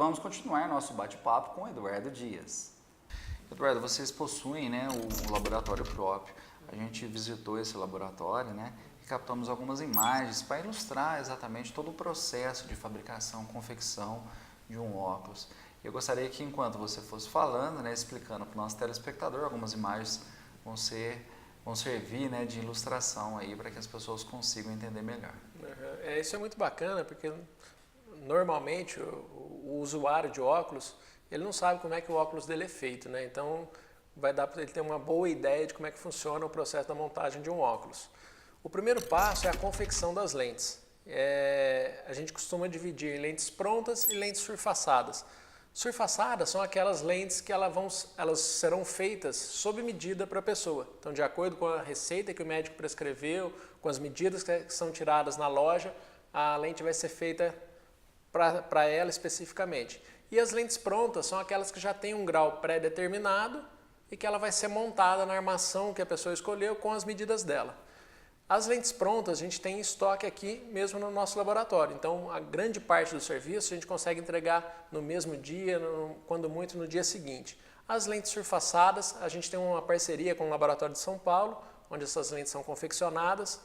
vamos continuar nosso bate-papo com Eduardo Dias. Eduardo, vocês possuem, né, o laboratório próprio. A gente visitou esse laboratório, né, e captamos algumas imagens para ilustrar exatamente todo o processo de fabricação, confecção de um óculos. Eu gostaria que, enquanto você fosse falando, né, explicando para o nosso telespectador, algumas imagens vão servir, né, de ilustração aí para que as pessoas consigam entender melhor. Isso é muito bacana, porque normalmente o usuário de óculos, ele não sabe como é que o óculos dele é feito, né? Então vai dar para ele ter uma boa ideia de como é que funciona o processo da montagem de um óculos. O primeiro passo é a confecção das lentes. A gente costuma dividir em lentes prontas e lentes surfaçadas. Surfaçadas são aquelas lentes que elas serão feitas sob medida para a pessoa. Então, de acordo com a receita que o médico prescreveu, com as medidas que são tiradas na loja, a lente vai ser feita para ela especificamente. E as lentes prontas são aquelas que já têm um grau pré-determinado e que ela vai ser montada na armação que a pessoa escolheu com as medidas dela. As lentes prontas a gente tem em estoque aqui mesmo no nosso laboratório, então a grande parte do serviço a gente consegue entregar no mesmo dia, quando muito no dia seguinte. As lentes surfaçadas, a gente tem uma parceria com o Laboratório de São Paulo, onde essas lentes são confeccionadas.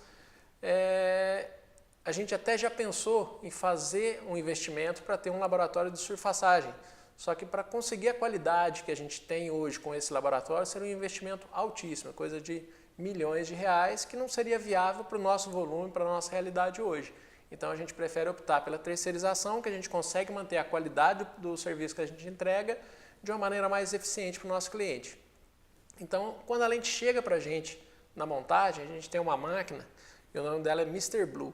A gente até já pensou em fazer um investimento para ter um laboratório de surfaçagem, só que para conseguir a qualidade que a gente tem hoje com esse laboratório, seria um investimento altíssimo, coisa de milhões de reais, que não seria viável para o nosso volume, para a nossa realidade hoje. Então a gente prefere optar pela terceirização, que a gente consegue manter a qualidade do serviço que a gente entrega de uma maneira mais eficiente para o nosso cliente. Então, quando a lente chega para a gente na montagem, a gente tem uma máquina, e o nome dela é Mr. Blue.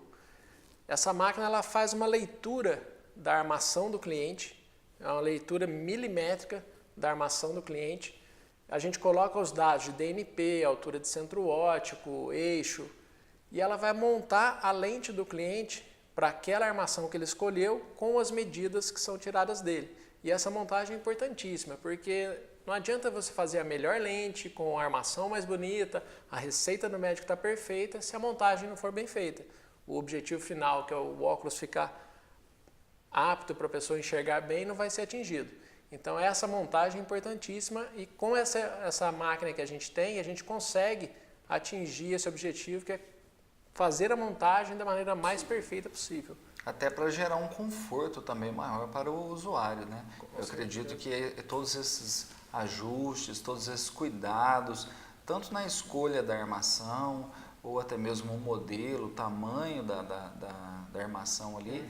Essa máquina ela faz uma leitura da armação do cliente, é uma leitura milimétrica da armação do cliente. A gente coloca os dados de DNP, altura de centro óptico, eixo, e ela vai montar a lente do cliente para aquela armação que ele escolheu com as medidas que são tiradas dele. E essa montagem é importantíssima, porque não adianta você fazer a melhor lente com a armação mais bonita, a receita do médico está perfeita, se a montagem não for bem feita. O objetivo final, que é o óculos ficar apto para a pessoa enxergar bem, não vai ser atingido. Então essa montagem é importantíssima e com essa máquina que a gente tem, a gente consegue atingir esse objetivo, que é fazer a montagem da maneira mais perfeita possível. Até para gerar um conforto também maior para o usuário, né? Eu acredito que todos esses ajustes, todos esses cuidados, tanto na escolha da armação, ou até mesmo o modelo, o tamanho da armação ali,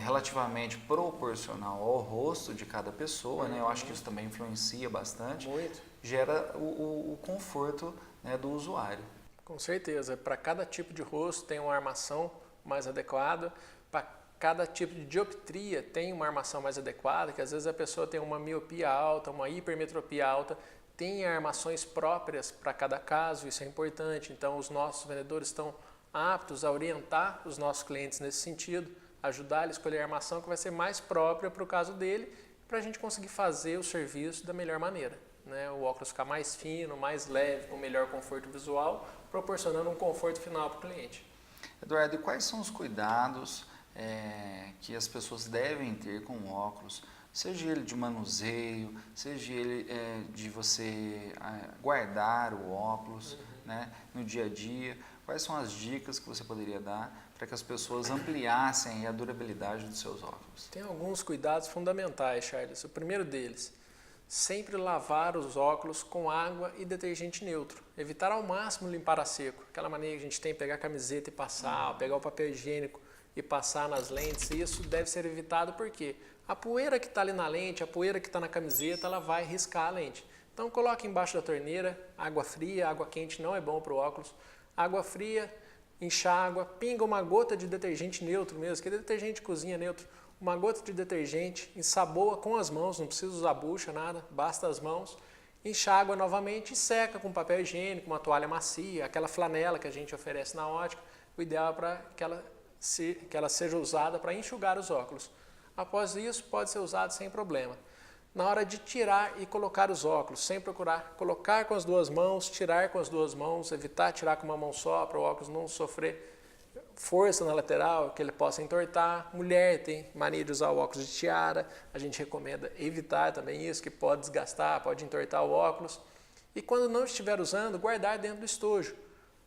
relativamente proporcional ao rosto de cada pessoa, né? Eu acho que isso também influencia bastante. Muito. Gera o conforto, né, do usuário. Com certeza, para cada tipo de rosto tem uma armação mais adequada, para cada tipo de dioptria tem uma armação mais adequada, que às vezes a pessoa tem uma miopia alta, uma hipermetropia alta, tem armações próprias para cada caso, isso é importante. Então os nossos vendedores estão aptos a orientar os nossos clientes nesse sentido, ajudar ele a escolher a armação que vai ser mais própria para o caso dele, para a gente conseguir fazer o serviço da melhor maneira, né? O óculos ficar mais fino, mais leve, com melhor conforto visual, proporcionando um conforto final para o cliente. Eduardo, e quais são os cuidados que as pessoas devem ter com o óculos? Seja ele de manuseio, seja ele de você guardar o óculos, né, no dia a dia. Quais são as dicas que você poderia dar para que as pessoas ampliassem a durabilidade dos seus óculos? Tem alguns cuidados fundamentais, Charles. O primeiro deles, sempre lavar os óculos com água e detergente neutro. Evitar ao máximo limpar a seco. Aquela mania que a gente tem de pegar a camiseta e passar, pegar o papel higiênico e passar nas lentes, isso deve ser evitado porque a poeira que está ali na lente, a poeira que está na camiseta, ela vai riscar a lente. Então coloque embaixo da torneira, água fria, água quente não é bom para o óculos. Água fria, enxágua, pinga uma gota de detergente neutro mesmo, que é detergente de cozinha neutro. Uma gota de detergente, ensaboa com as mãos, não precisa usar bucha, nada, basta as mãos. Enxágua novamente e seca com papel higiênico, uma toalha macia, aquela flanela que a gente oferece na ótica. O ideal é para que ela seja usada para enxugar os óculos. Após isso, pode ser usado sem problema. Na hora de tirar e colocar os óculos, sem procurar colocar com as duas mãos, tirar com as duas mãos, evitar tirar com uma mão só para o óculos não sofrer força na lateral, que ele possa entortar. Mulher tem mania de usar o óculos de tiara, a gente recomenda evitar também isso, que pode desgastar, pode entortar o óculos. E quando não estiver usando, guardar dentro do estojo.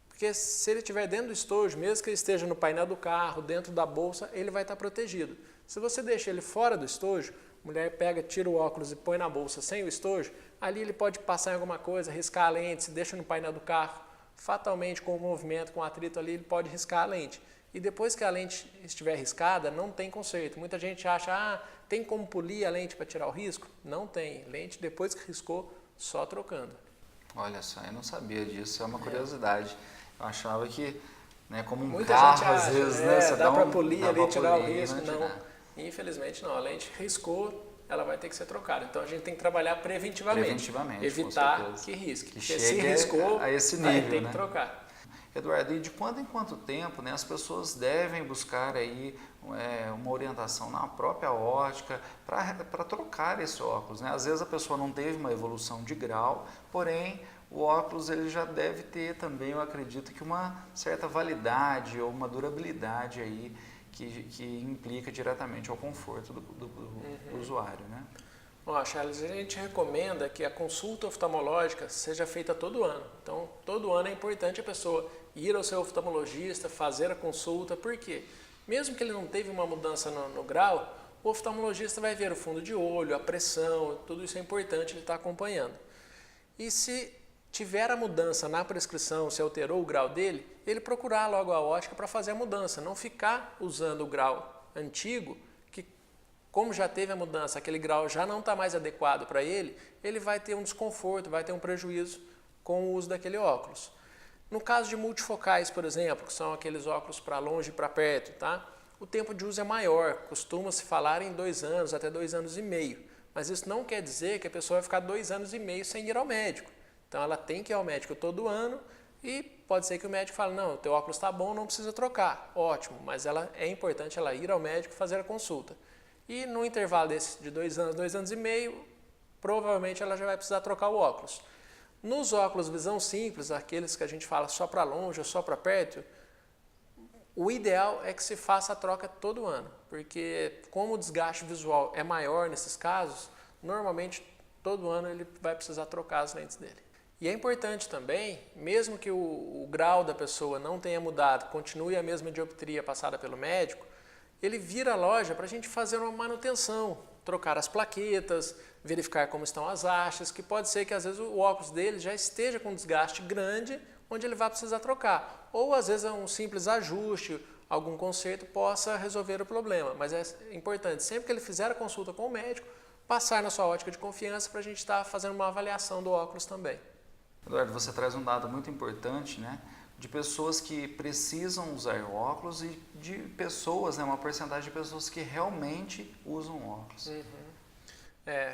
Porque se ele estiver dentro do estojo, mesmo que ele esteja no painel do carro, dentro da bolsa, ele vai estar protegido. Se você deixa ele fora do estojo, a mulher pega, tira o óculos e põe na bolsa sem o estojo, ali ele pode passar em alguma coisa, riscar a lente, se deixa no painel do carro, fatalmente com o movimento, com o atrito ali, ele pode riscar a lente. E depois que a lente estiver riscada, não tem conserto. Muita gente acha, tem como polir a lente para tirar o risco? Não tem. Lente, depois que riscou, só trocando. Olha só, eu não sabia disso, é uma curiosidade. Eu achava que, né, como um Muita carro, gente às acha, vezes, né, você dá para polir ali, tirar o polir, risco. né, Não, tirar. infelizmente não. A lente riscou, ela vai ter que ser trocada. Então a gente tem que trabalhar preventivamente, evitar que risque. Que Porque se chegue riscou, a esse vai nível, ter né? que trocar. Eduardo, e de quanto em quanto tempo, né, as pessoas devem buscar aí uma orientação na própria ótica para trocar esse óculos, né? Às vezes a pessoa não teve uma evolução de grau, porém o óculos ele já deve ter também, eu acredito, que uma certa validade ou uma durabilidade aí que implica diretamente ao conforto do usuário, né? Ó, Charles, a gente recomenda que a consulta oftalmológica seja feita todo ano. Então, todo ano é importante a pessoa ir ao seu oftalmologista, fazer a consulta. Por quê? Mesmo que ele não teve uma mudança no grau, o oftalmologista vai ver o fundo de olho, a pressão, tudo isso é importante ele estar acompanhando. E se tiver a mudança na prescrição, se alterou o grau dele, ele procurar logo a ótica para fazer a mudança, não ficar usando o grau antigo, que como já teve a mudança, aquele grau já não está mais adequado para ele, ele vai ter um desconforto, vai ter um prejuízo com o uso daquele óculos. No caso de multifocais, por exemplo, que são aqueles óculos para longe e para perto, tá? O tempo de uso é maior, costuma-se falar em 2 anos, até 2 anos e meio, mas isso não quer dizer que a pessoa vai ficar 2 anos e meio sem ir ao médico. Então ela tem que ir ao médico todo ano e pode ser que o médico fale, não, o teu óculos está bom, não precisa trocar. Ótimo, mas é importante ela ir ao médico e fazer a consulta. E no intervalo desse de 2 anos, 2 anos e meio, provavelmente ela já vai precisar trocar o óculos. Nos óculos visão simples, aqueles que a gente fala só para longe ou só para perto, o ideal é que se faça a troca todo ano, porque como o desgaste visual é maior nesses casos, normalmente todo ano ele vai precisar trocar as lentes dele. E é importante também, mesmo que o grau da pessoa não tenha mudado, continue a mesma dioptria passada pelo médico, ele vira a loja para a gente fazer uma manutenção, trocar as plaquetas, verificar como estão as hastes, que pode ser que às vezes o óculos dele já esteja com um desgaste grande, onde ele vai precisar trocar. Ou às vezes um simples ajuste, algum conserto possa resolver o problema. Mas é importante, sempre que ele fizer a consulta com o médico, passar na sua ótica de confiança para a gente estar fazendo uma avaliação do óculos também. Eduardo, você traz um dado muito importante, né? De pessoas que precisam usar óculos e de pessoas, né? Uma porcentagem de pessoas que realmente usam óculos.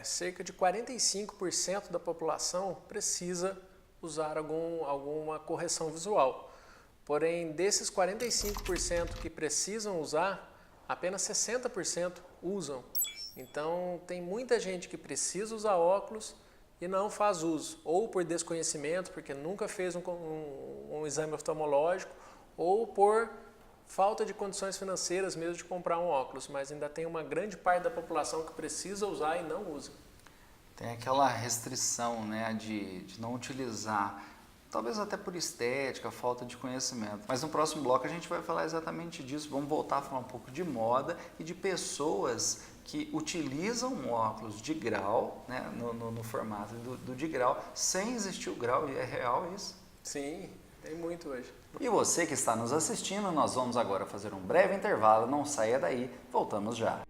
Cerca de 45% da população precisa usar alguma correção visual. Porém, desses 45% que precisam usar, apenas 60% usam. Então, tem muita gente que precisa usar óculos e não faz uso, ou por desconhecimento, porque nunca fez um exame oftalmológico, ou por falta de condições financeiras mesmo de comprar um óculos, mas ainda tem uma grande parte da população que precisa usar e não usa. Tem aquela restrição, né, de não utilizar, talvez até por estética, falta de conhecimento. Mas no próximo bloco a gente vai falar exatamente disso, vamos voltar a falar um pouco de moda e de pessoas que utilizam óculos de grau, né, no formato do de grau, sem existir o grau, e é real isso? Sim, tem muito hoje. E você que está nos assistindo, nós vamos agora fazer um breve intervalo, não saia daí, voltamos já.